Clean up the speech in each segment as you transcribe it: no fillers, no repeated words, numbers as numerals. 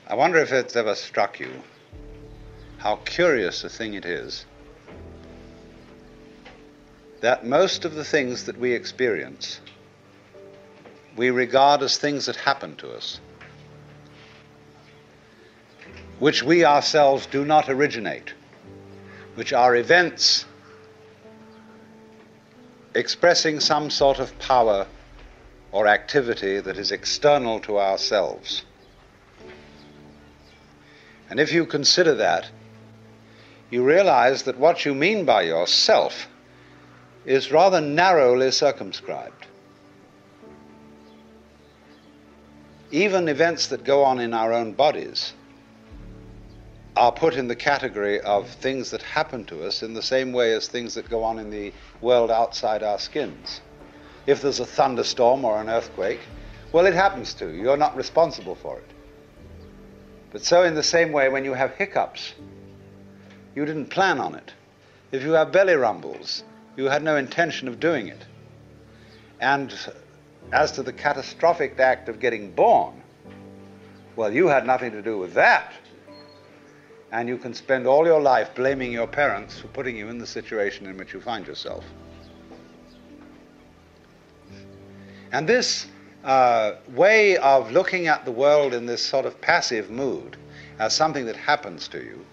I wonder if it's ever struck you how curious a thing it is that most of the things that we experience we regard as things that happen to us, which we ourselves do not originate, which are events expressing some sort of power or activity that is external to ourselves. And if you consider that, you realize that what you mean by yourself is rather narrowly circumscribed. Even events that go on in our own bodies are put in the category of things that happen to us in the same way as things that go on in the world outside our skins. If there's a thunderstorm or an earthquake, well, it happens to you. You're not responsible for it. But so in the same way, when you have hiccups, you didn't plan on it. If you have belly rumbles, you had no intention of doing it. And as to the catastrophic act of getting born, well, you had nothing to do with that. And you can spend all your life blaming your parents for putting you in the situation in which you find yourself. And this way of looking at the world in this sort of passive mood as something that happens to you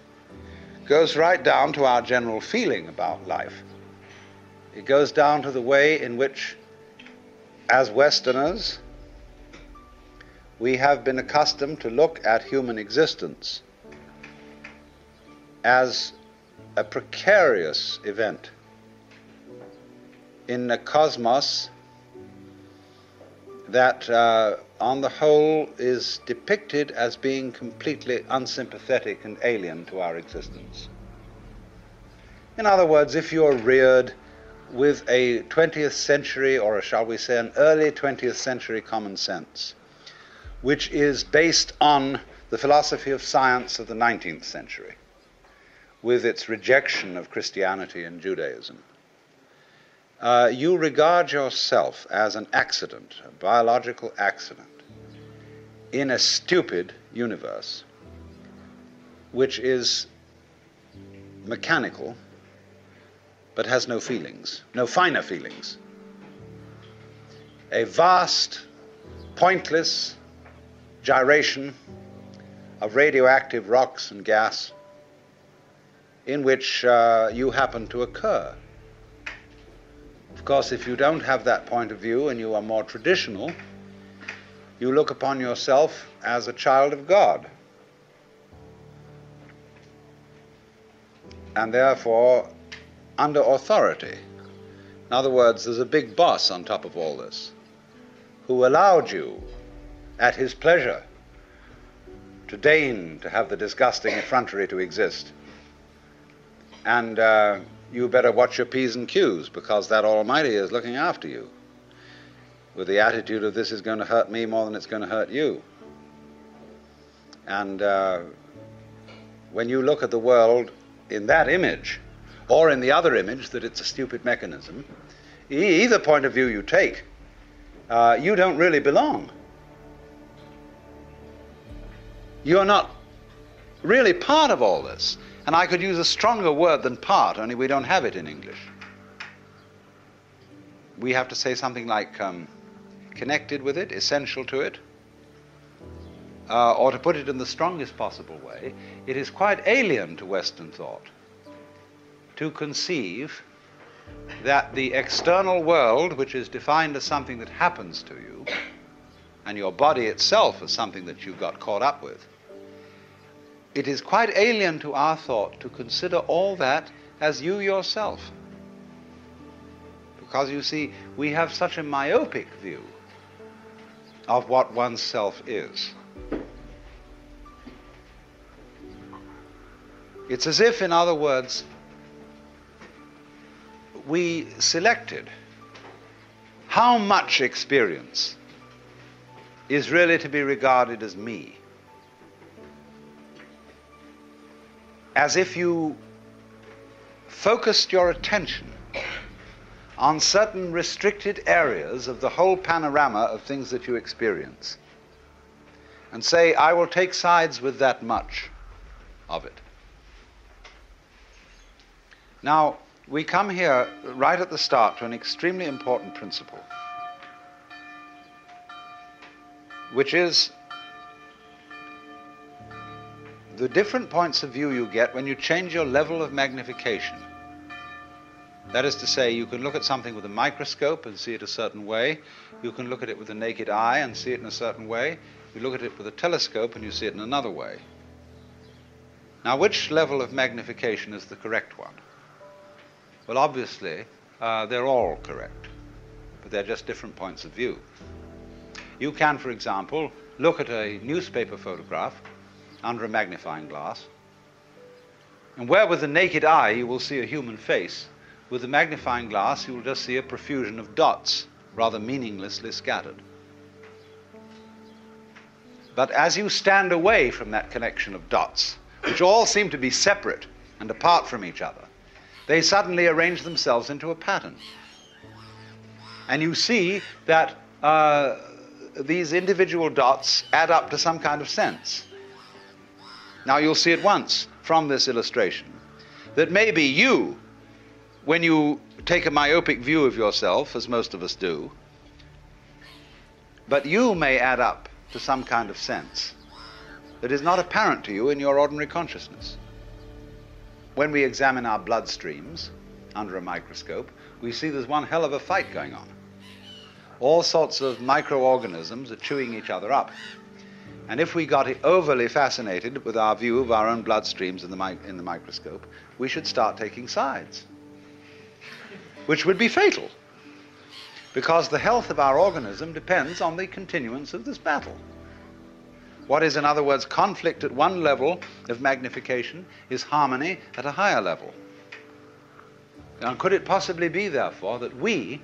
goes right down to our general feeling about life. It goes down to the way in which, as Westerners, we have been accustomed to look at human existence as a precarious event in a cosmos that, on the whole, is depicted as being completely unsympathetic and alien to our existence. In other words, if you're reared with a 20th century, or shall we say an early 20th century common sense, which is based on the philosophy of science of the 19th century, with its rejection of Christianity and Judaism, you regard yourself as an accident, a biological accident, in a stupid universe, which is mechanical, but has no feelings, no finer feelings. A vast, pointless gyration of radioactive rocks and gas in which you happen to occur. Of course, if you don't have that point of view and you are more traditional, you look upon yourself as a child of God. And therefore under authority. In other words, there's a big boss on top of all this who allowed you at his pleasure to deign to have the disgusting effrontery to exist. And you better watch your P's and Q's, because that Almighty is looking after you with the attitude of, this is going to hurt me more than it's going to hurt you. And when you look at the world in that image, or in the other image that it's a stupid mechanism, either point of view you take, you don't really belong. You're not really part of all this. And I could use a stronger word than part, only we don't have it in English. We have to say something like connected with it, essential to it, or to put it in the strongest possible way, it is quite alien to Western thought to conceive that the external world, which is defined as something that happens to you, and your body itself as something that you got caught up with, it is quite alien to our thought to consider all that as you yourself. Because you see, we have such a myopic view of what oneself is. It's as if, in other words, we selected how much experience is really to be regarded as me. As if you focused your attention on certain restricted areas of the whole panorama of things that you experience. and say, I will take sides with that much of it. Now, we come here right at the start to an extremely important principle, which is the different points of view you get when you change your level of magnification. That is to say, you can look at something with a microscope and see it a certain way. You can look at it with the naked eye and see it in a certain way. You look at it with a telescope and you see it in another way. Now, which level of magnification is the correct one? Well, obviously, they're all correct, but they're just different points of view. You can, for example, look at a newspaper photograph under a magnifying glass, and where with the naked eye you will see a human face, with the magnifying glass you will just see a profusion of dots, rather meaninglessly scattered. But as you stand away from that connection of dots, which all seem to be separate and apart from each other, they suddenly arrange themselves into a pattern. And you see that these individual dots add up to some kind of sense. Now you'll see at once from this illustration that maybe you, when you take a myopic view of yourself, as most of us do, but you may add up to some kind of sense that is not apparent to you in your ordinary consciousness. When we examine our blood streams under a microscope, we see there's one hell of a fight going on. All sorts of microorganisms are chewing each other up. And if we got overly fascinated with our view of our own blood streams in the microscope, we should start taking sides, which would be fatal, because the health of our organism depends on the continuance of this battle. What is, in other words, conflict at one level of magnification is harmony at a higher level. Now, could it possibly be, therefore, that we,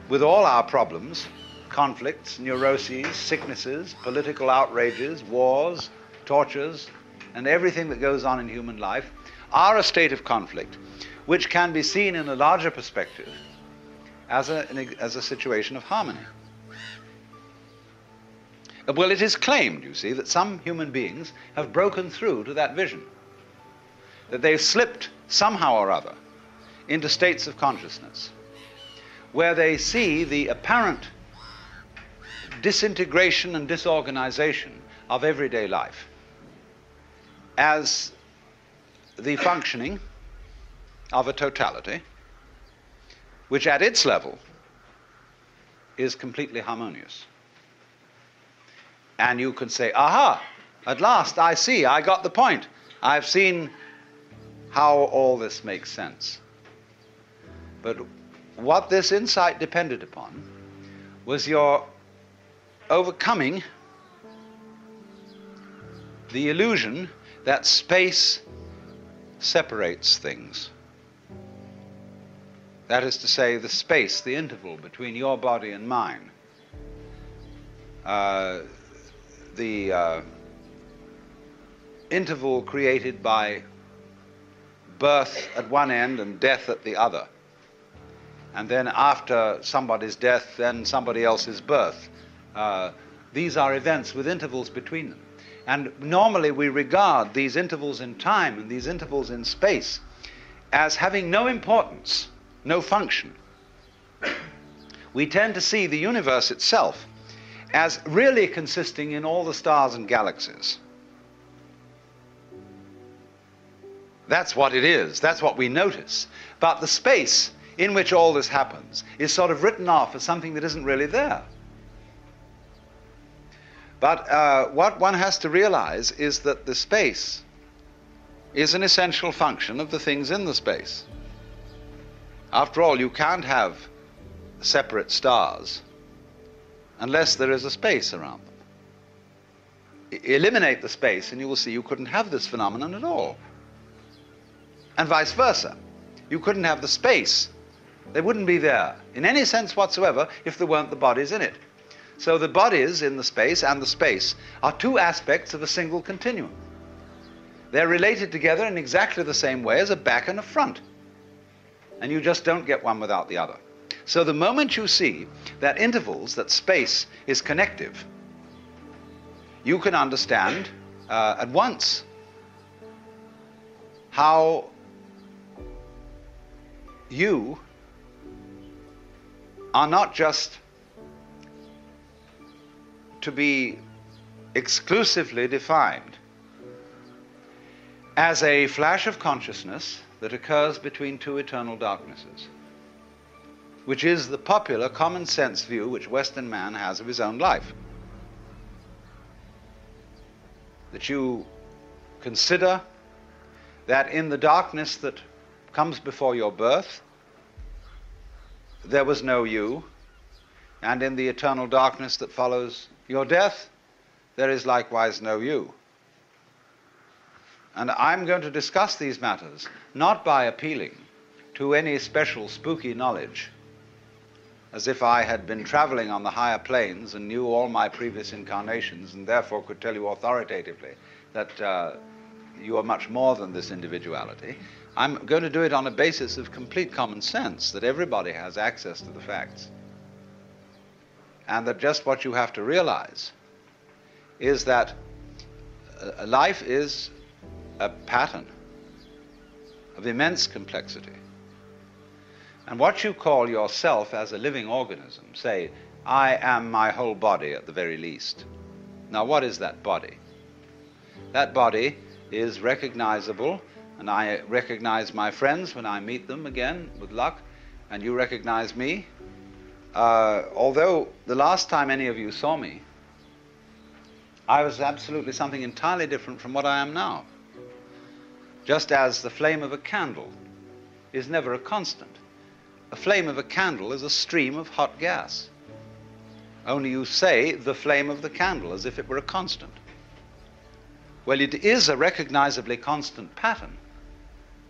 with all our problems, conflicts, neuroses, sicknesses, political outrages, wars, tortures, and everything that goes on in human life, are a state of conflict which can be seen in a larger perspective as a situation of harmony? Well, it is claimed, you see, that some human beings have broken through to that vision, that they've slipped somehow or other into states of consciousness where they see the apparent disintegration and disorganization of everyday life as the functioning of a totality which at its level is completely harmonious. And you can say, aha, at last I see, I got the point. I've seen how all this makes sense. But what this insight depended upon was your overcoming the illusion that space separates things. That is to say, the space, the interval between your body and mine. The interval created by birth at one end and death at the other. And then after somebody's death, then somebody else's birth. These are events with intervals between them. And normally we regard these intervals in time and these intervals in space as having no importance, no function. We tend to see the universe itself as really consisting in all the stars and galaxies. That's what it is. That's what we notice. But the space in which all this happens is sort of written off as something that isn't really there. But what one has to realize is that the space is an essential function of the things in the space. After all, you can't have separate stars unless there is a space around them. Eliminate the space and you will see you couldn't have this phenomenon at all. And vice versa. You couldn't have the space. They wouldn't be there in any sense whatsoever if there weren't the bodies in it. So the bodies in the space and the space are two aspects of a single continuum. They're related together in exactly the same way as a back and a front. And you just don't get one without the other. So the moment you see that intervals, that space is connective, you can understand at once how you are not just to be exclusively defined as a flash of consciousness that occurs between two eternal darknesses, which is the popular common sense view which Western man has of his own life. That you consider that in the darkness that comes before your birth, there was no you, and in the eternal darkness that follows your death, there is likewise no you. And I'm going to discuss these matters not by appealing to any special spooky knowledge, as if I had been traveling on the higher planes and knew all my previous incarnations and therefore could tell you authoritatively that you are much more than this individuality. I'm going to do it on a basis of complete common sense, that everybody has access to the facts. And that just what you have to realize is that life is a pattern of immense complexity. And what you call yourself as a living organism, say, I am my whole body at the very least. Now, what is that body? That body is recognizable, and I recognize my friends when I meet them again, with luck, and you recognize me. Although the last time any of you saw me, I was absolutely something entirely different from what I am now. Just as the flame of a candle is never a constant. A flame of a candle is a stream of hot gas. Only you say the flame of the candle as if it were a constant. Well, it is a recognizably constant pattern.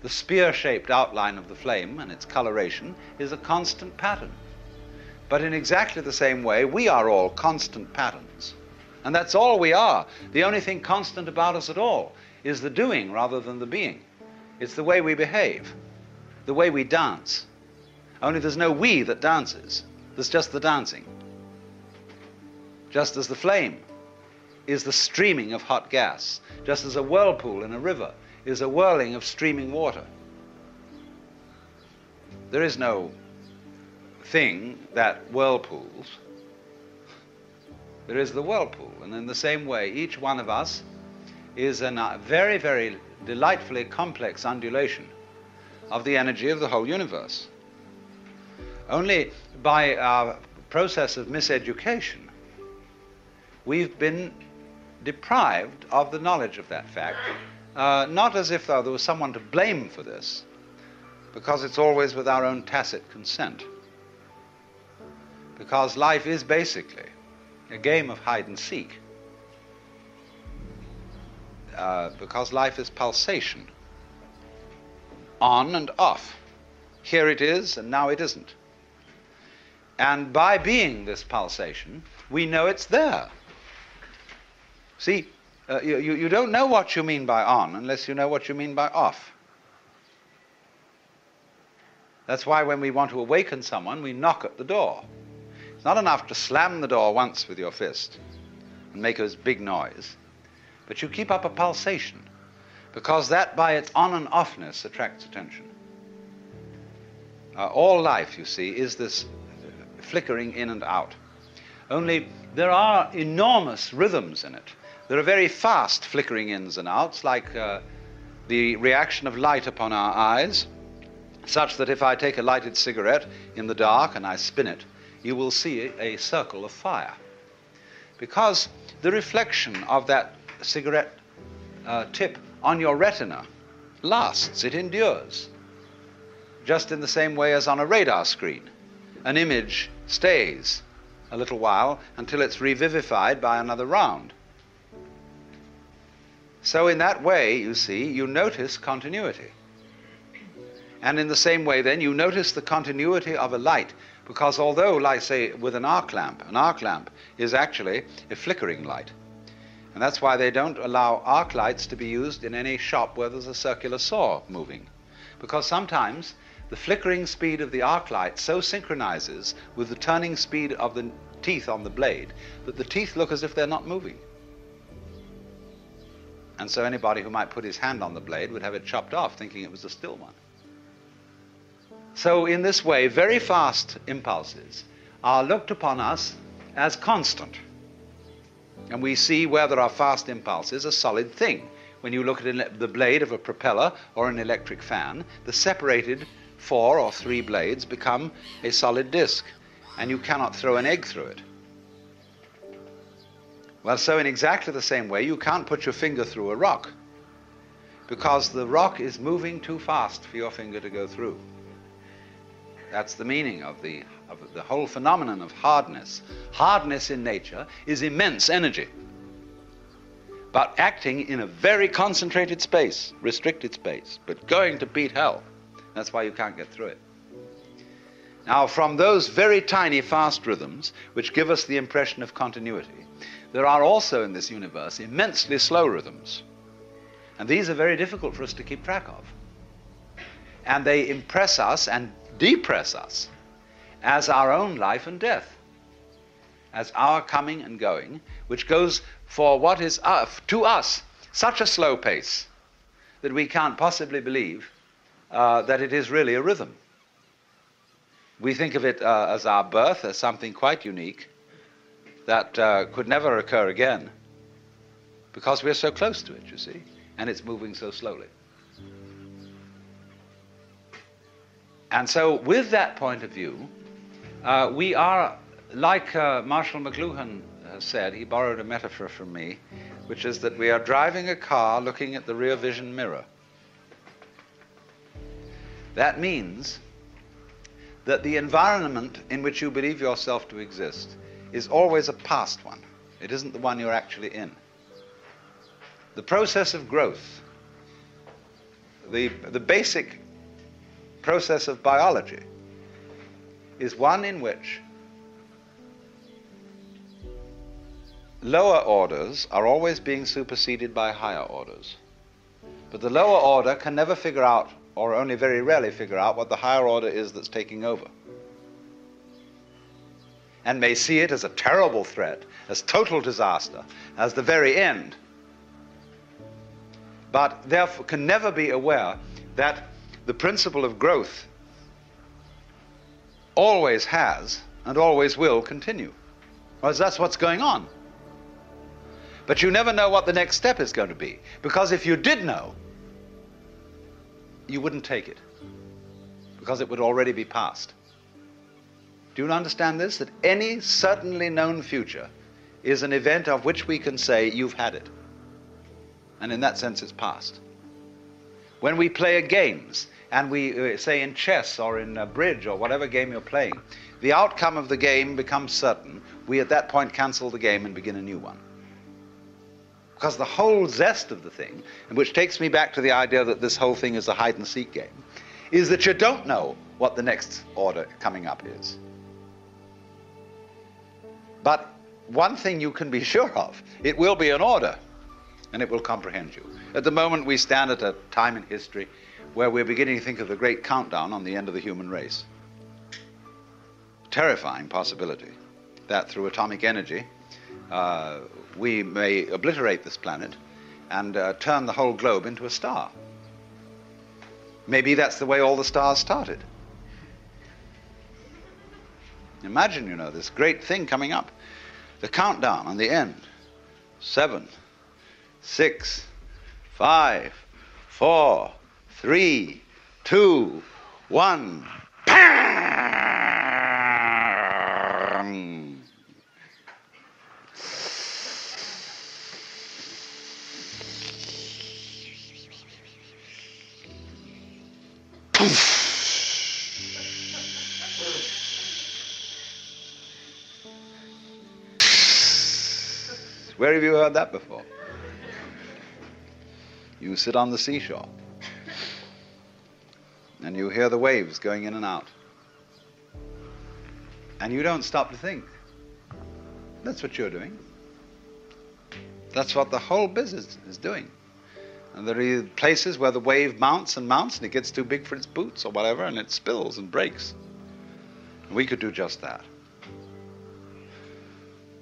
The spear-shaped outline of the flame and its coloration is a constant pattern. But in exactly the same way, we are all constant patterns. And that's all we are. The only thing constant about us at all is the doing rather than the being. It's the way we behave, the way we dance. Only there's no we that dances. There's just the dancing. Just as the flame is the streaming of hot gas, just as a whirlpool in a river is a whirling of streaming water. There is no thing that whirlpools. There is the whirlpool. And in the same way, each one of us is a very, very delightfully complex undulation of the energy of the whole universe. Only by our process of miseducation, we've been deprived of the knowledge of that fact, not as if though there was someone to blame for this, because it's always with our own tacit consent. Because life is basically a game of hide and seek. Because life is pulsation, on and off. Here it is, and now it isn't. And by being this pulsation, we know it's there. See, you don't know what you mean by on unless you know what you mean by off. That's why when we want to awaken someone, we knock at the door. It's not enough to slam the door once with your fist and make a big noise, but you keep up a pulsation, because that by its on and offness attracts attention. All life, you see, is this flickering in and out. Only there are enormous rhythms in it. There are very fast flickering ins and outs, like the reaction of light upon our eyes, such that if I take a lighted cigarette in the dark and I spin it, you will see a circle of fire. Because the reflection of that cigarette tip on your retina lasts, it endures. Just in the same way as on a radar screen. An image stays a little while until it's revivified by another round. So in that way, you see, you notice continuity. And in the same way then, you notice the continuity of a light, because although, like say, with an arc lamp is actually a flickering light. And that's why they don't allow arc lights to be used in any shop where there's a circular saw moving. Because sometimes the flickering speed of the arc light so synchronizes with the turning speed of the teeth on the blade that the teeth look as if they're not moving. And so anybody who might put his hand on the blade would have it chopped off, thinking it was a still one. So in this way, very fast impulses are looked upon us as constant. And we see where there are fast impulses a solid thing. When you look at the blade of a propeller or an electric fan, the separated 4 or 3 blades become a solid disc, and you cannot throw an egg through it. Well, so in exactly the same way, you can't put your finger through a rock, because the rock is moving too fast for your finger to go through. That's the meaning of the whole phenomenon of hardness. Hardness in nature is immense energy, but acting in a very concentrated space, restricted space, but going to beat hell. That's why you can't get through it. Now, from those very tiny fast rhythms, which give us the impression of continuity, there are also in this universe immensely slow rhythms. And these are very difficult for us to keep track of. And they impress us and depress us as our own life and death, as our coming and going, which goes for what is to us such a slow pace that we can't possibly believe that it is really a rhythm. We think of it as our birth, as something quite unique that could never occur again, because we're so close to it, you see, and it's moving so slowly. And so with that point of view, we are, like Marshall McLuhan has said, he borrowed a metaphor from me, which is that we are driving a car looking at the rear vision mirror. That means that the environment in which you believe yourself to exist is always a past one. It isn't the one you're actually in. The process of growth, the basic process of biology, is one in which lower orders are always being superseded by higher orders. But the lower order can never figure out, or only very rarely figure out, what the higher order is that's taking over, and may see it as a terrible threat, as total disaster, as the very end, but therefore can never be aware that the principle of growth always has and always will continue. Whereas that's what's going on. But you never know what the next step is going to be, because if you did know, you wouldn't take it, because it would already be past. Do you understand this? That any certainly known future is an event of which we can say, you've had it. And in that sense, it's past. When we play games, and we say in chess or in bridge or whatever game you're playing, the outcome of the game becomes certain. We at that point cancel the game and begin a new one. Because the whole zest of the thing, and which takes me back to the idea that this whole thing is a hide-and-seek game, is that you don't know what the next order coming up is. But one thing you can be sure of, it will be an order, and it will comprehend you. At the moment, we stand at a time in history where we're beginning to think of the great countdown on the end of the human race. Terrifying possibility that through atomic energy, we may obliterate this planet and turn the whole globe into a star. Maybe that's the way all the stars started. Imagine, you know, this great thing coming up. The countdown on the end. 7, 6, 5, 4, 3, 2, 1. Bang! Where have you heard that before? You sit on the seashore and you hear the waves going in and out, and you don't stop to think. That's what you're doing. That's what the whole business is doing. And there are places where the wave mounts and mounts and it gets too big for its boots or whatever, and it spills and breaks. And we could do just that.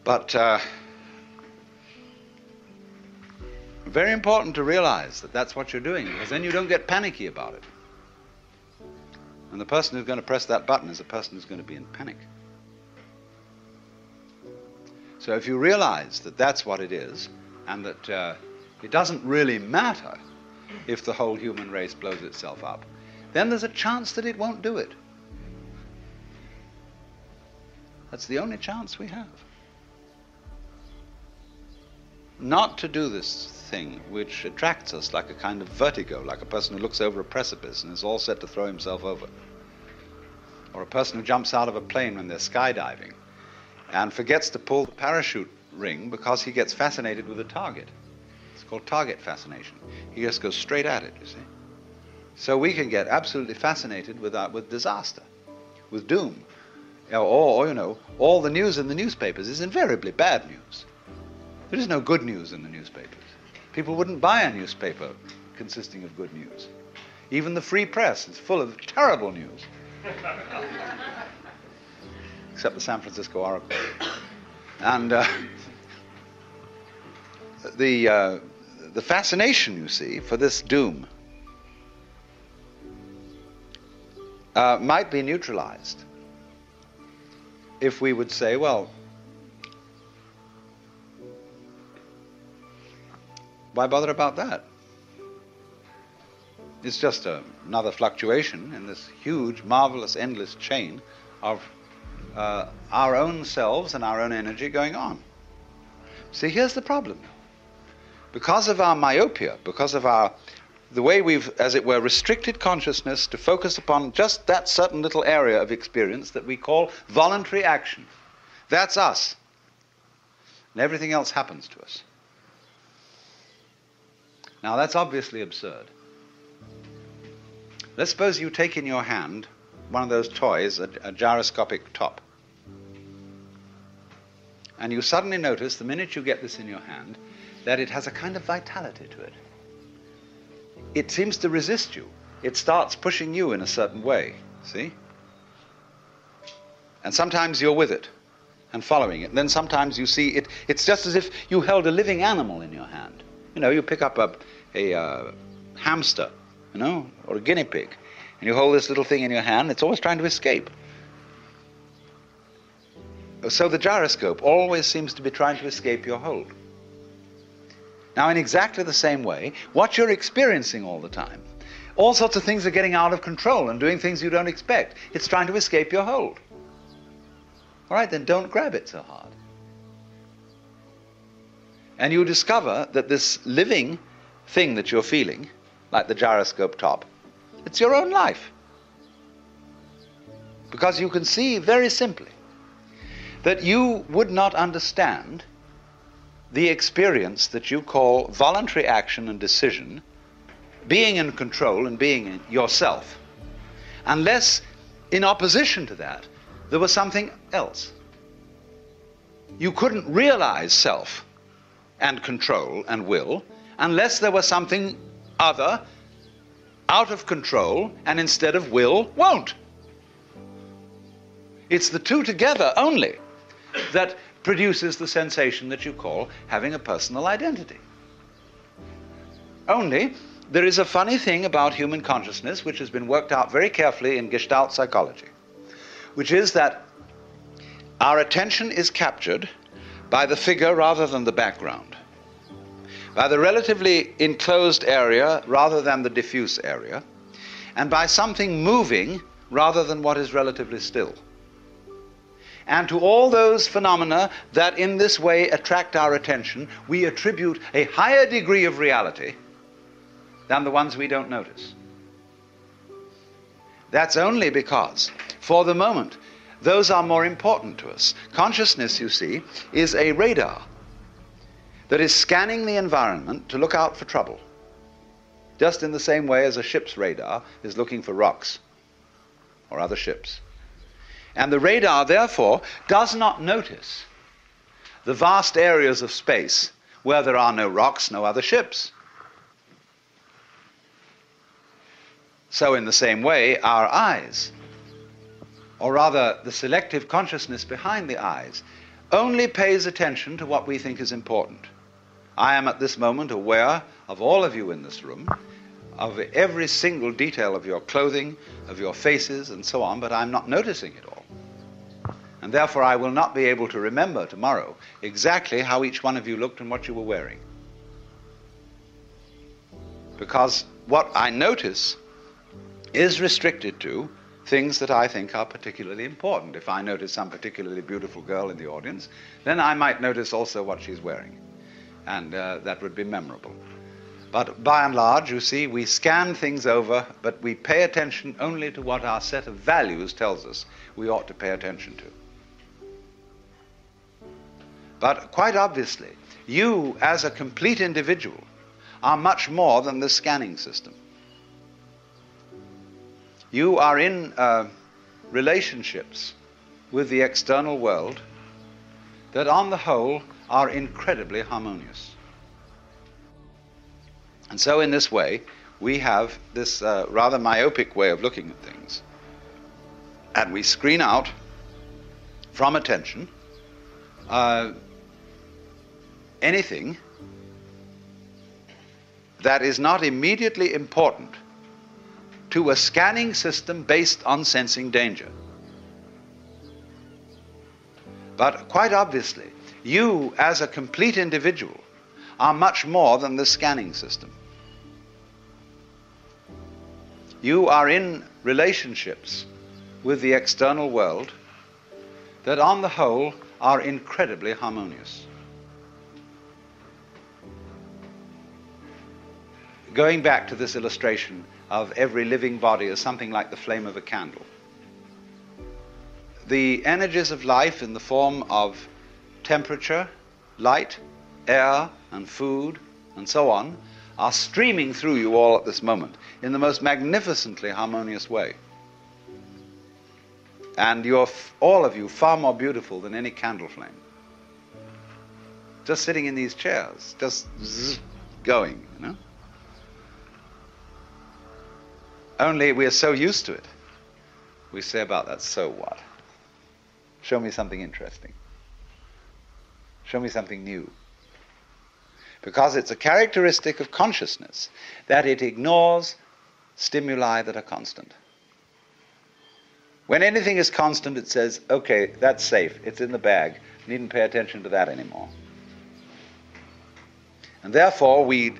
But Very important to realize that that's what you're doing, because then you don't get panicky about it. And the person who's going to press that button is a person who's going to be in panic. So if you realize that that's what it is, and that it doesn't really matter if the whole human race blows itself up, then there's a chance that it won't do it. That's the only chance we have. Not to do this thing which attracts us like a kind of vertigo, like a person who looks over a precipice and is all set to throw himself over. Or a person who jumps out of a plane when they're skydiving and forgets to pull the parachute ring because he gets fascinated with a target. It's called target fascination. He just goes straight at it, you see. So we can get absolutely fascinated with disaster, with doom. Or, you know, all the news in the newspapers is invariably bad news. There is no good news in the newspapers. People wouldn't buy a newspaper consisting of good news. Even the free press is full of terrible news. Except the San Francisco Oracle. And the fascination, you see, for this doom might be neutralized if we would say, well, why bother about that? It's just another fluctuation in this huge, marvelous, endless chain of our own selves and our own energy going on. See, here's the problem. Because of our myopia, because of the way we've, as it were, restricted consciousness to focus upon just that certain little area of experience that we call voluntary action. That's us. And everything else happens to us. Now, that's obviously absurd. Let's suppose you take in your hand one of those toys, a gyroscopic top. And you suddenly notice, the minute you get this in your hand, that it has a kind of vitality to it. It seems to resist you. It starts pushing you in a certain way, see? And sometimes you're with it and following it. And then sometimes you see it. It's just as if you held a living animal in your hand. You know, you pick up a hamster, you know, or a guinea pig, and you hold this little thing in your hand. It's always trying to escape. So the gyroscope always seems to be trying to escape your hold. Now, in exactly the same way, what you're experiencing all the time, all sorts of things are getting out of control and doing things you don't expect. It's trying to escape your hold. All right, then don't grab it so hard. And you discover that this living thing that you're feeling, like the gyroscope top, it's your own life. Because you can see very simply that you would not understand the experience that you call voluntary action and decision, being in control and being in yourself, unless in opposition to that there was something else. You couldn't realize self and control and will unless there was something other, out of control, and instead of will, won't. It's the two together only that produces the sensation that you call having a personal identity. Only, there is a funny thing about human consciousness which has been worked out very carefully in Gestalt psychology, which is that our attention is captured by the figure rather than the background, by the relatively enclosed area rather than the diffuse area, and by something moving rather than what is relatively still. And to all those phenomena that in this way attract our attention, we attribute a higher degree of reality than the ones we don't notice. That's only because, for the moment, those are more important to us. Consciousness, you see, is a radar that is scanning the environment to look out for trouble, just in the same way as a ship's radar is looking for rocks or other ships. And the radar, therefore, does not notice the vast areas of space where there are no rocks, no other ships. So in the same way, our eyes, or rather the selective consciousness behind the eyes, only pays attention to what we think is important. I am at this moment aware of all of you in this room, of every single detail of your clothing, of your faces, and so on, but I'm not noticing it all. And therefore I will not be able to remember tomorrow exactly how each one of you looked and what you were wearing. Because what I notice is restricted to things that I think are particularly important. If I notice some particularly beautiful girl in the audience, then I might notice also what she's wearing. And that would be memorable. But by and large, you see, we scan things over, but we pay attention only to what our set of values tells us we ought to pay attention to. But quite obviously, you as a complete individual are much more than the scanning system. You are in relationships with the external world that on the whole are incredibly harmonious. And so in this way, we have this rather myopic way of looking at things. And we screen out from attention anything that is not immediately important to a scanning system based on sensing danger. But quite obviously, you as a complete individual are much more than the scanning system. You are in relationships with the external world that on the whole are incredibly harmonious. Going back to this illustration of every living body as something like the flame of a candle. The energies of life in the form of temperature, light, air, and food, and so on, are streaming through you all at this moment in the most magnificently harmonious way. And you're, all of you, far more beautiful than any candle flame. Just sitting in these chairs, just going, you know? Only we are so used to it. We say about that, so what? Show me something interesting. Show me something new. Because it's a characteristic of consciousness that it ignores stimuli that are constant. When anything is constant, it says, okay, that's safe, it's in the bag, needn't pay attention to that anymore. And therefore we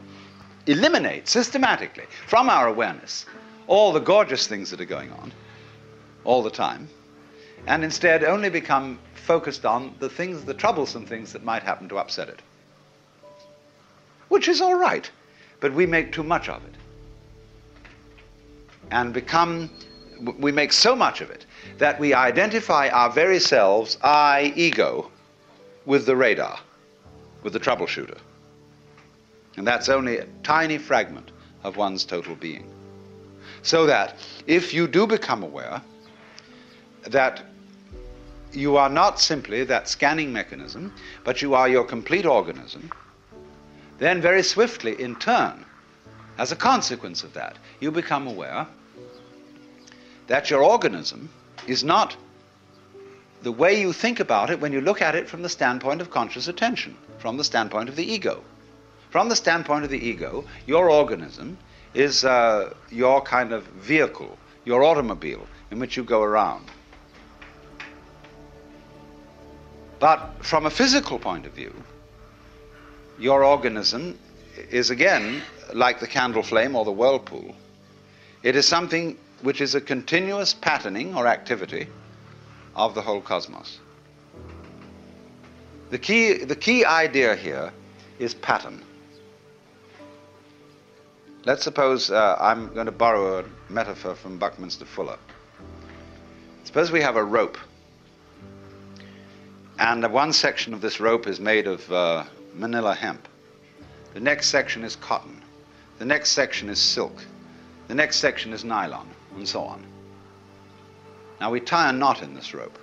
eliminate systematically from our awareness all the gorgeous things that are going on all the time, and instead only become focused on the things, the troublesome things that might happen to upset it. Which is all right, but we make too much of it. And we make so much of it that we identify our very selves, I, ego, with the radar, with the troubleshooter. And that's only a tiny fragment of one's total being. So that if you do become aware that you are not simply that scanning mechanism, but you are your complete organism, then very swiftly, in turn, as a consequence of that, you become aware that your organism is not the way you think about it when you look at it from the standpoint of conscious attention, from the standpoint of the ego. From the standpoint of the ego, your organism is your kind of vehicle, your automobile in which you go around. But from a physical point of view, your organism is again like the candle flame or the whirlpool. It is something which is a continuous patterning or activity of the whole cosmos. The key idea here is pattern. Let's suppose I'm going to borrow a metaphor from Buckminster Fuller. Suppose we have a rope, and one section of this rope is made of manila hemp. The next section is cotton. The next section is silk. The next section is nylon, and so on. Now we tie a knot in this rope,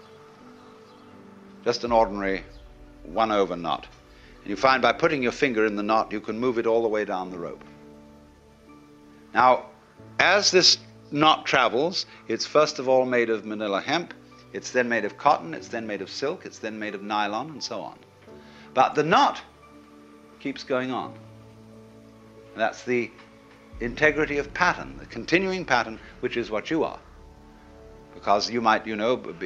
just an ordinary 1/over knot. And you find by putting your finger in the knot, you can move it all the way down the rope. Now, as this knot travels, it's first of all made of manila hemp, it's then made of cotton, it's then made of silk, it's then made of nylon, and so on. But the knot keeps going on. And that's the integrity of pattern, the continuing pattern, which is what you are. Because you might,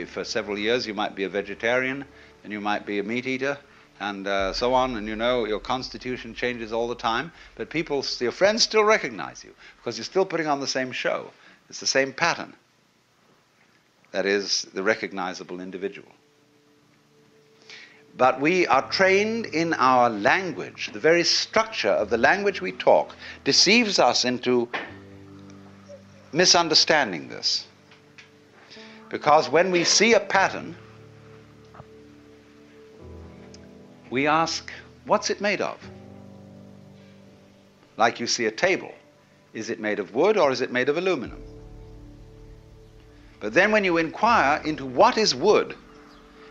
for several years you might be a vegetarian, and you might be a meat eater, and so on, and your constitution changes all the time, but your friends still recognize you, because you're still putting on the same show. It's the same pattern. That is the recognizable individual. But we are trained in our language. The very structure of the language we talk deceives us into misunderstanding this. Because when we see a pattern, we ask, what's it made of? Like you see a table. Is it made of wood or is it made of aluminum? But then when you inquire into what is wood,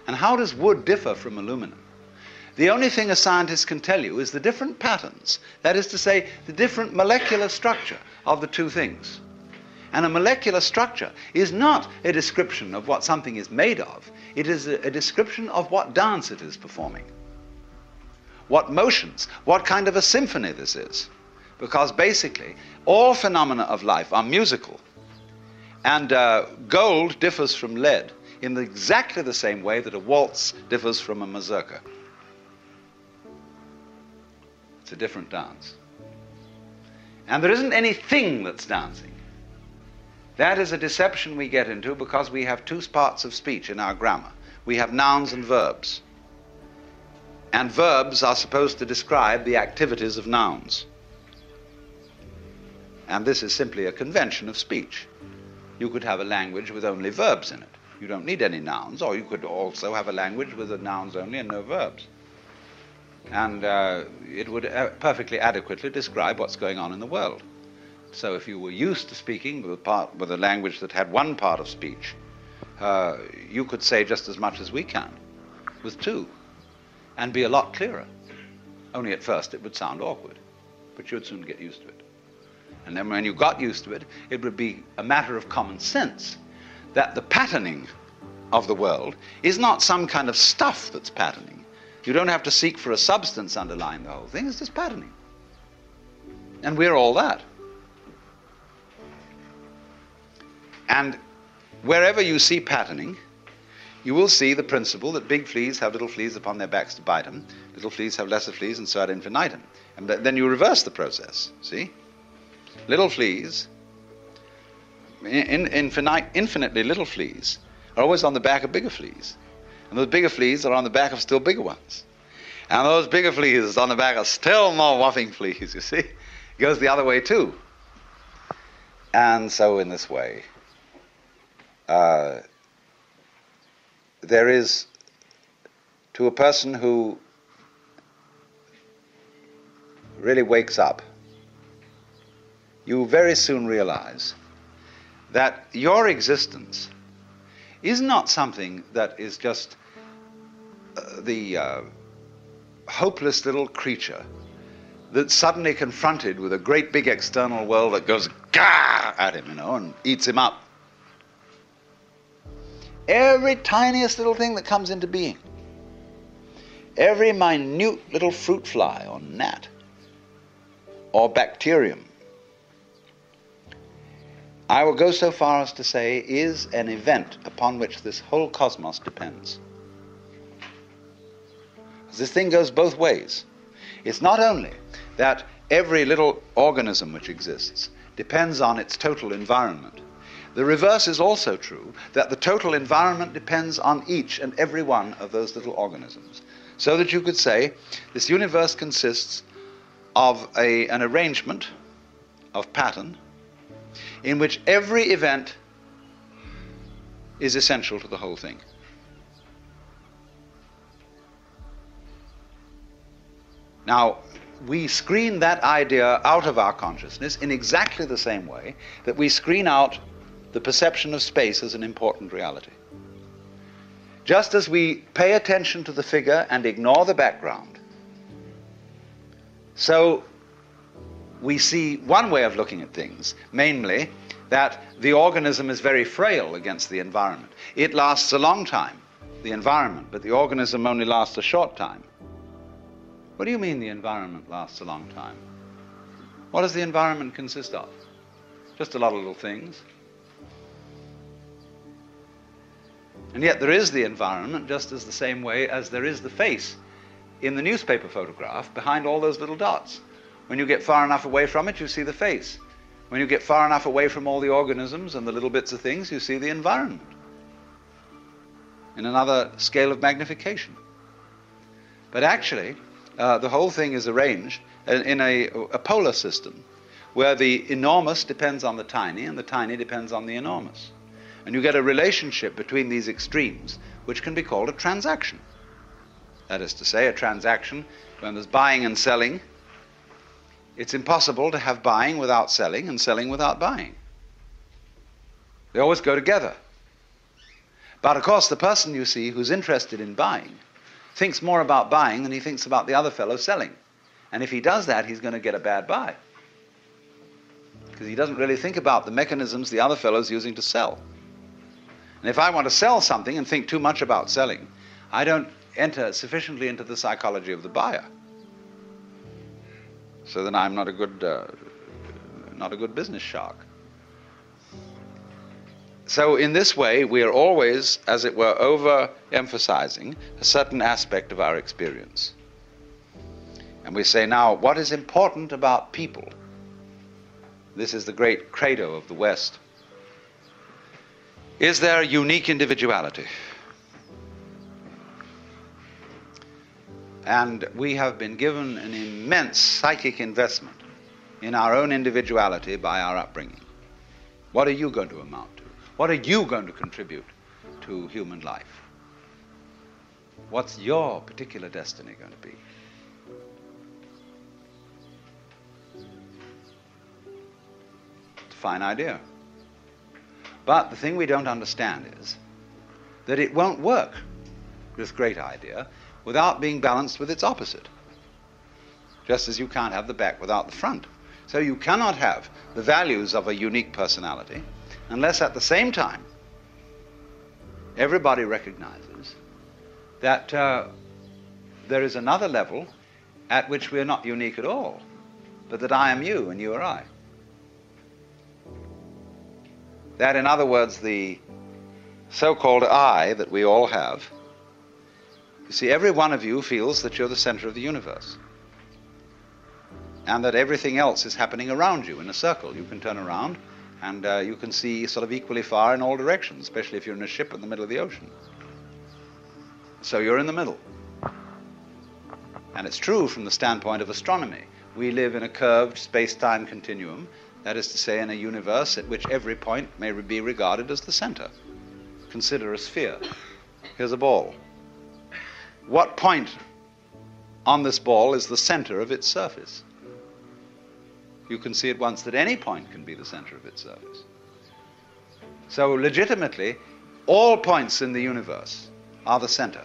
and how does wood differ from aluminum, the only thing a scientist can tell you is the different patterns, that is to say, the different molecular structure of the two things. And a molecular structure is not a description of what something is made of, it is a description of what dance it is performing, what motions, what kind of a symphony this is. Because basically, all phenomena of life are musical. And gold differs from lead in exactly the same way that a waltz differs from a mazurka. It's a different dance. And there isn't anything that's dancing. That is a deception we get into because we have two parts of speech in our grammar. We have nouns and verbs. And verbs are supposed to describe the activities of nouns. And this is simply a convention of speech. You could have a language with only verbs in it. You don't need any nouns, or you could also have a language with the nouns only and no verbs. And it would perfectly adequately describe what's going on in the world. So if you were used to speaking with a language that had one part of speech, you could say just as much as we can with two, and be a lot clearer. Only at first it would sound awkward, but you'd soon get used to it. And then when you got used to it, it would be a matter of common sense that the patterning of the world is not some kind of stuff that's patterning. You don't have to seek for a substance underlying the whole thing, it's just patterning. And we're all that. And wherever you see patterning, you will see the principle that big fleas have little fleas upon their backs to bite them, little fleas have lesser fleas, and so ad infinitum. And then you reverse the process, see? Little fleas, infinitely little fleas, are always on the back of bigger fleas. And those bigger fleas are on the back of still bigger ones. And those bigger fleas are on the back of still more whopping fleas, you see? It goes the other way too. And so in this way, there is, to a person who really wakes up, you very soon realize that your existence is not something that is just the hopeless little creature that's suddenly confronted with a great big external world that goes gah at him, and eats him up. Every tiniest little thing that comes into being, every minute little fruit fly or gnat or bacterium, I will go so far as to say is an event upon which this whole cosmos depends. This thing goes both ways. It's not only that every little organism which exists depends on its total environment. The reverse is also true, that the total environment depends on each and every one of those little organisms. So that you could say this universe consists of an arrangement of pattern in which every event is essential to the whole thing. Now, we screen that idea out of our consciousness in exactly the same way that we screen out the perception of space as an important reality. Just as we pay attention to the figure and ignore the background, so we see one way of looking at things, namely that the organism is very frail against the environment. It lasts a long time, the environment, but the organism only lasts a short time. What do you mean the environment lasts a long time? What does the environment consist of? Just a lot of little things. And yet there is the environment just as the same way as there is the face in the newspaper photograph behind all those little dots. When you get far enough away from it, you see the face. When you get far enough away from all the organisms and the little bits of things, you see the environment in another scale of magnification. But actually, the whole thing is arranged in a polar system where the enormous depends on the tiny and the tiny depends on the enormous. And you get a relationship between these extremes which can be called a transaction. That is to say, a transaction when there's buying and selling. It's impossible to have buying without selling and selling without buying. They always go together. But of course, the person you see who's interested in buying thinks more about buying than he thinks about the other fellow selling. And if he does that, he's going to get a bad buy. Because he doesn't really think about the mechanisms the other fellow's using to sell. And if I want to sell something and think too much about selling, I don't enter sufficiently into the psychology of the buyer. So then I'm not a good business shark. So in this way, we are always, as it were, overemphasizing a certain aspect of our experience. And we say, now, what is important about people? This is the great credo of the West. Is there unique individuality? And we have been given an immense psychic investment in our own individuality by our upbringing. What are you going to amount to? What are you going to contribute to human life? What's your particular destiny going to be? It's a fine idea. But the thing we don't understand is that it won't work, this great idea, without being balanced with its opposite. Just as you can't have the back without the front. So you cannot have the values of a unique personality unless at the same time everybody recognizes that there is another level at which we are not unique at all, but that I am you and you are I. That, in other words, the so-called I that we all have, you see, every one of you feels that you're the center of the universe and that everything else is happening around you in a circle. You can turn around and you can see sort of equally far in all directions, especially if you're in a ship in the middle of the ocean. So you're in the middle. And it's true from the standpoint of astronomy. We live in a curved space-time continuum, that is to say, in a universe at which every point may be regarded as the center. Consider a sphere. Here's a ball. What point on this ball is the center of its surface? You can see at once that any point can be the center of its surface. So legitimately, all points in the universe are the center.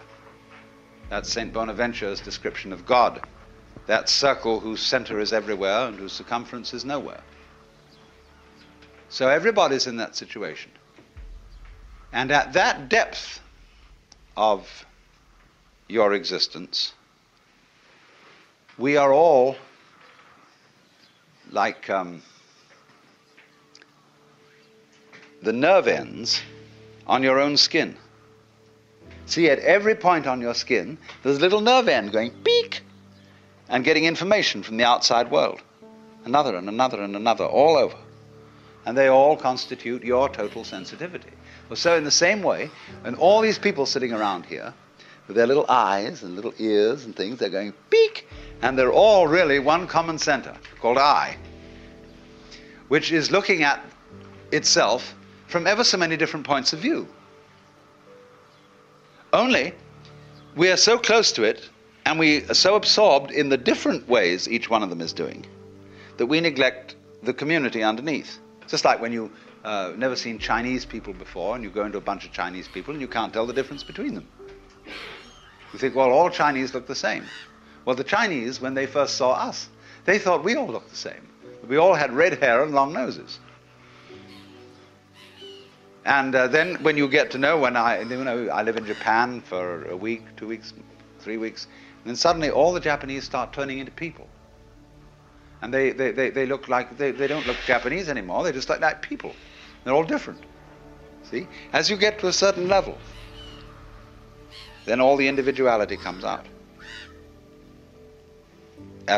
That's St. Bonaventure's description of God, that circle whose center is everywhere and whose circumference is nowhere. So everybody's in that situation. And at that depth of your existence, we are all like the nerve ends on your own skin. See, at every point on your skin, there's a little nerve end going peek and getting information from the outside world. Another and another and another, all over. And they all constitute your total sensitivity. Well, so in the same way, and all these people sitting around here, with their little eyes and little ears and things, they're going peek, and they're all really one common center called I, which is looking at itself from ever so many different points of view. Only we are so close to it and we are so absorbed in the different ways each one of them is doing that we neglect the community underneath. Just like when you never seen Chinese people before and you go into a bunch of Chinese people and you can't tell the difference between them. You think, well, all Chinese look the same. Well, the Chinese, when they first saw us, they thought we all looked the same. We all had red hair and long noses. And then when you get to know, I live in Japan for a week, 2 weeks, 3 weeks, then suddenly all the Japanese start turning into people. And they look like, they don't look Japanese anymore, they just look like people. They're all different. See? As you get to a certain level, then all the individuality comes out.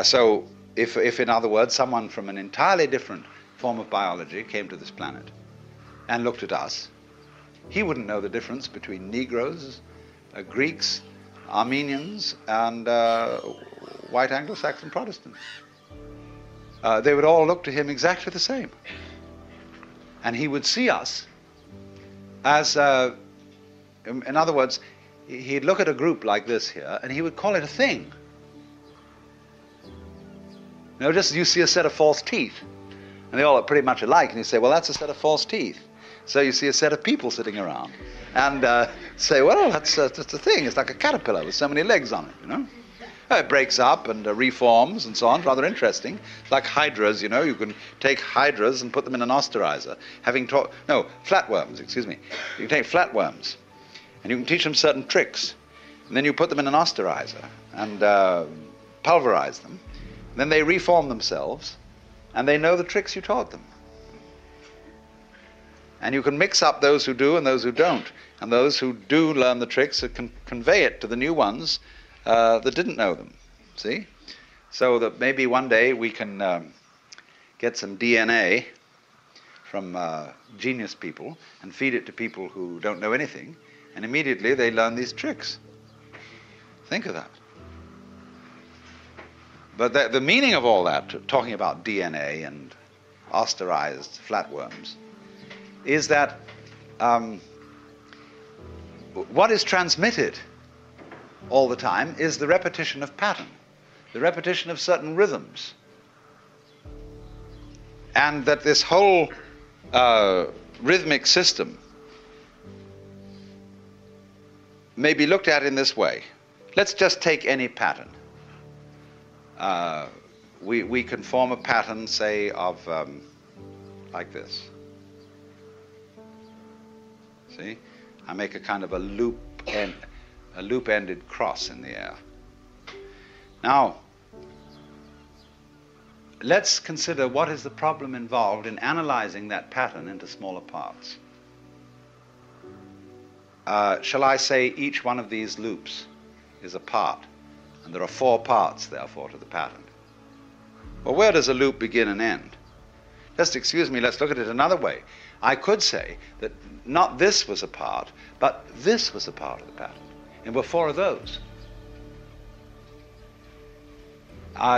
So, if in other words, someone from an entirely different form of biology came to this planet and looked at us, he wouldn't know the difference between Negroes, Greeks, Armenians, and white Anglo-Saxon Protestants. They would all look to him exactly the same. And he would see us as, in other words, he'd look at a group like this here, and he would call it a thing. You know, just as you see a set of false teeth, and they all look pretty much alike, and you say, well, that's a set of false teeth. So you see a set of people sitting around, and say, well, that's a thing. It's like a caterpillar with so many legs on it, you know. It breaks up and reforms and so on. Rather interesting. It's like hydras, you know. You can take hydras and put them in an osterizer. Flatworms, excuse me. You can take flatworms, and you can teach them certain tricks. And then you put them in an osterizer and pulverize them. And then they reform themselves, and they know the tricks you taught them. And you can mix up those who do and those who don't. And those who do learn the tricks can convey it to the new ones that didn't know them. See? So that maybe one day we can get some DNA from genius people and feed it to people who don't know anything, and immediately they learn these tricks. Think of that. But the meaning of all that, talking about DNA and osterized flatworms, is that what is transmitted all the time is the repetition of pattern, the repetition of certain rhythms. And that this whole rhythmic system may be looked at in this way. Let's just take any pattern. We can form a pattern, say, of like this. See? I make a kind of a loop-ended cross in the air. Now, let's consider what is the problem involved in analyzing that pattern into smaller parts. Shall I say each one of these loops is a part, and there are 4 parts, therefore, to the pattern? Well, where does a loop begin and end? Just excuse me, let's look at it another way. I could say that not this was a part, but this was a part of the pattern. And there were 4 of those.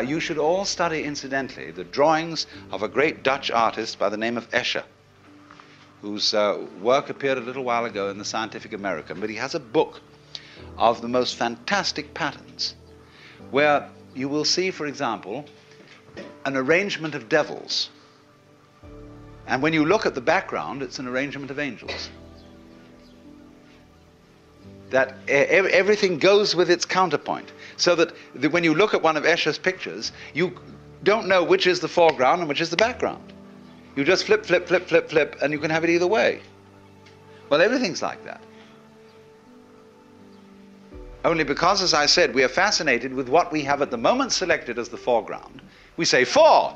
You should all study, incidentally, the drawings of a great Dutch artist by the name of Escher, whose work appeared a little while ago in the Scientific American, but he has a book of the most fantastic patterns, where you will see, for example, an arrangement of devils. And when you look at the background, it's an arrangement of angels. That everything goes with its counterpoint. So that when you look at one of Escher's pictures, you don't know which is the foreground and which is the background. You just flip, flip, flip, flip, flip, and you can have it either way. Well, everything's like that. Only because, as I said, we are fascinated with what we have at the moment selected as the foreground. We say, foreground.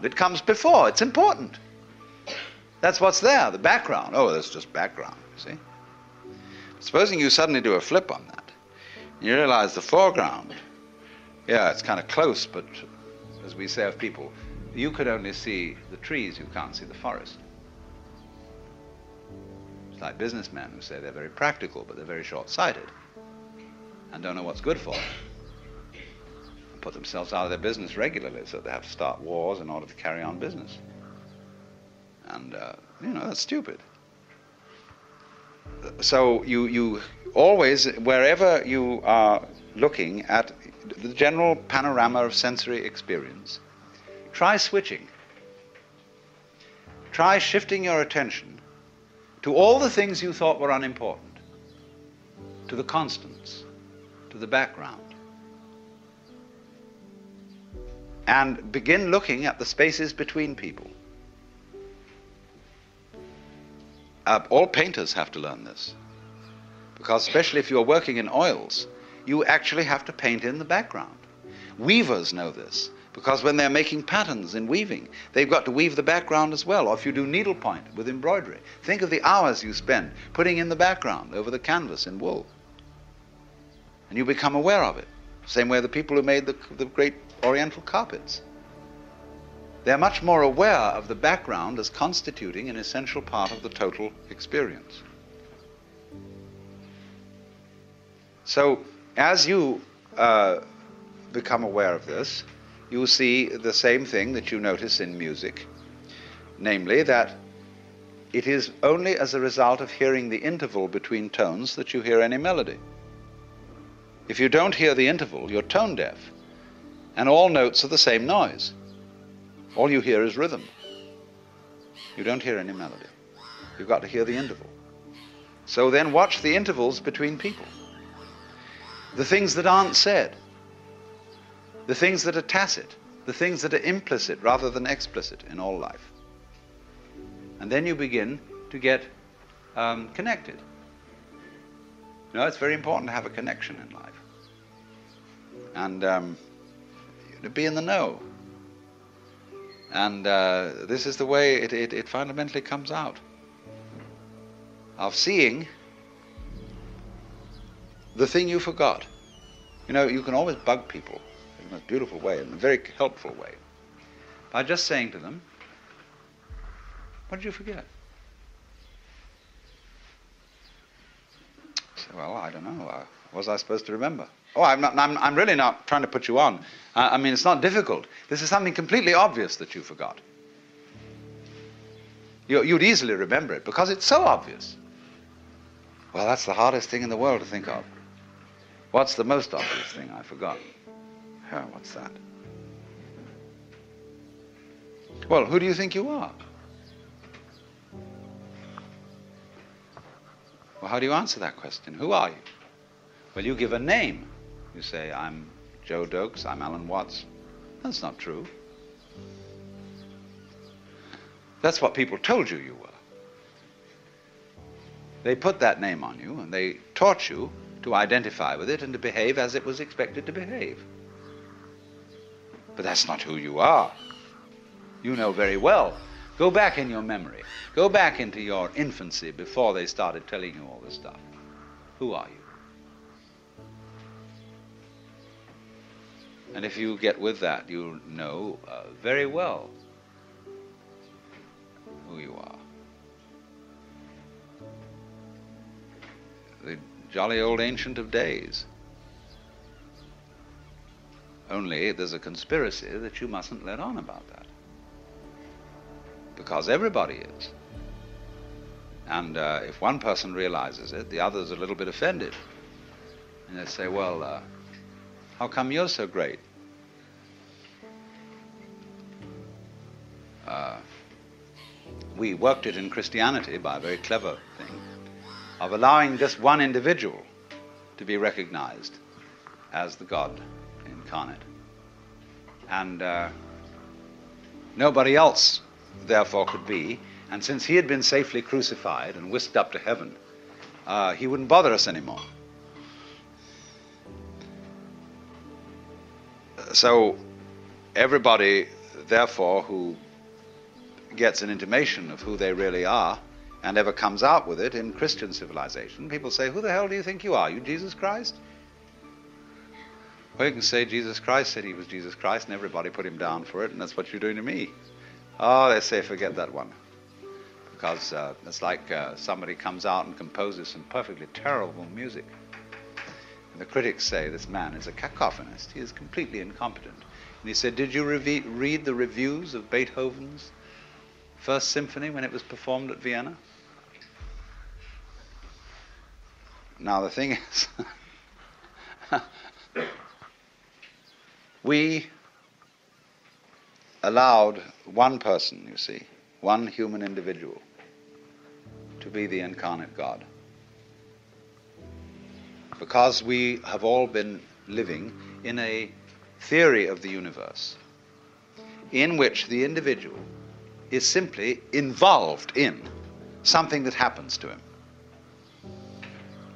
It comes before. It's important. That's what's there, the background. Oh, that's just background, you see. Supposing you suddenly do a flip on that, you realize the foreground, yeah, it's kind of close, but as we say of people, you could only see the trees, you can't see the forest. It's like businessmen who say they're very practical, but they're very short-sighted and don't know what's good for them. And put themselves out of their business regularly, so they have to start wars in order to carry on business. And, that's stupid. So you always, wherever you are looking at the general panorama of sensory experience, try switching. Try shifting your attention to all the things you thought were unimportant, to the constants, to the background. And begin looking at the spaces between people. All painters have to learn this, because especially if you're working in oils, you actually have to paint in the background. Weavers know this, because when they're making patterns in weaving, they've got to weave the background as well. Or if you do needlepoint with embroidery, think of the hours you spend putting in the background over the canvas in wool. And you become aware of it. Same way the people who made the great Oriental carpets. They're much more aware of the background as constituting an essential part of the total experience. So, as you become aware of this, you will see the same thing that you notice in music, namely that it is only as a result of hearing the interval between tones that you hear any melody. If you don't hear the interval, you're tone deaf, and all notes are the same noise. All you hear is rhythm. You don't hear any melody. You've got to hear the interval. So then watch the intervals between people. The things that aren't said. The things that are tacit. The things that are implicit rather than explicit in all life. And then you begin to get connected. You know, it's very important to have a connection in life. And to be in the know. And this is the way it fundamentally comes out. Of seeing the thing you forgot. You know, you can always bug people in a beautiful way, in a very helpful way, by just saying to them, what did you forget? Say, well, I don't know. What was I supposed to remember? Oh, I'm really not trying to put you on. I mean, it's not difficult. This is something completely obvious that you forgot. You'd easily remember it because it's so obvious. Well, that's the hardest thing in the world to think of. What's the most obvious thing I forgot? What's that? Well, who do you think you are? Well, how do you answer that question? Who are you? Well, you give a name. You say, I'm Joe Dokes, I'm Alan Watts. That's not true. That's what people told you you were. They put that name on you, and they taught you to identify with it and to behave as it was expected to behave. But that's not who you are. You know very well. Go back in your memory. Go back into your infancy before they started telling you all this stuff. Who are you? And if you get with that, you know very well who you are. The jolly old Ancient of Days. Only there's a conspiracy that you mustn't let on about that. Because everybody is. And if one person realizes it, the other's a little bit offended. And they say, well, how come you're so great? We worked it in Christianity by a very clever thing of allowing just one individual to be recognized as the God incarnate. And nobody else, therefore, could be. And since he had been safely crucified and whisked up to heaven, he wouldn't bother us anymore. So everybody, therefore, who gets an intimation of who they really are and ever comes out with it in Christian civilization, people say, who the hell do you think you are? You Jesus Christ? Well, you can say Jesus Christ said he was Jesus Christ and everybody put him down for it, and that's what you're doing to me. Oh, they say, forget that one. Because it's like somebody comes out and composes some perfectly terrible music. And the critics say this man is a cacophonist. He is completely incompetent. And he said, did you read the reviews of Beethoven's First Symphony when it was performed at Vienna? Now the thing is, we allowed one person, you see, one human individual, to be the incarnate God. Because we have all been living in a theory of the universe in which the individual is simply involved in something that happens to him.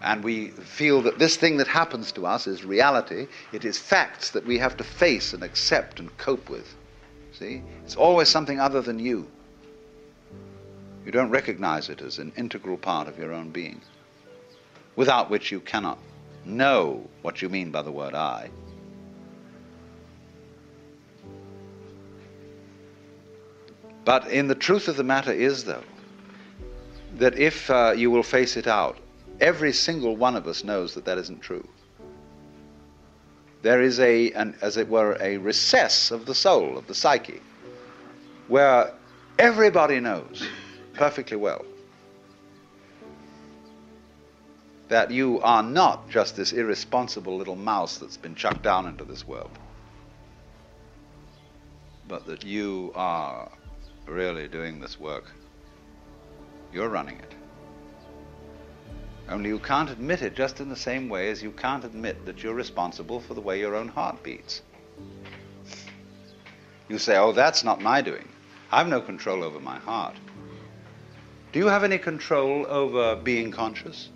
And we feel that this thing that happens to us is reality. It is facts that we have to face and accept and cope with. See? It's always something other than you. You don't recognize it as an integral part of your own being, without which you cannot know what you mean by the word I. But in the truth of the matter is, though, that if you will face it out, every single one of us knows that that isn't true. There is as it were, a recess of the soul, of the psyche, where everybody knows perfectly well that you are not just this irresponsible little mouse that's been chucked down into this world, but that you are really doing this work. You're running it. Only you can't admit it, just in the same way as you can't admit that you're responsible for the way your own heart beats. You say, oh, that's not my doing. I've no control over my heart. Do you have any control over being conscious?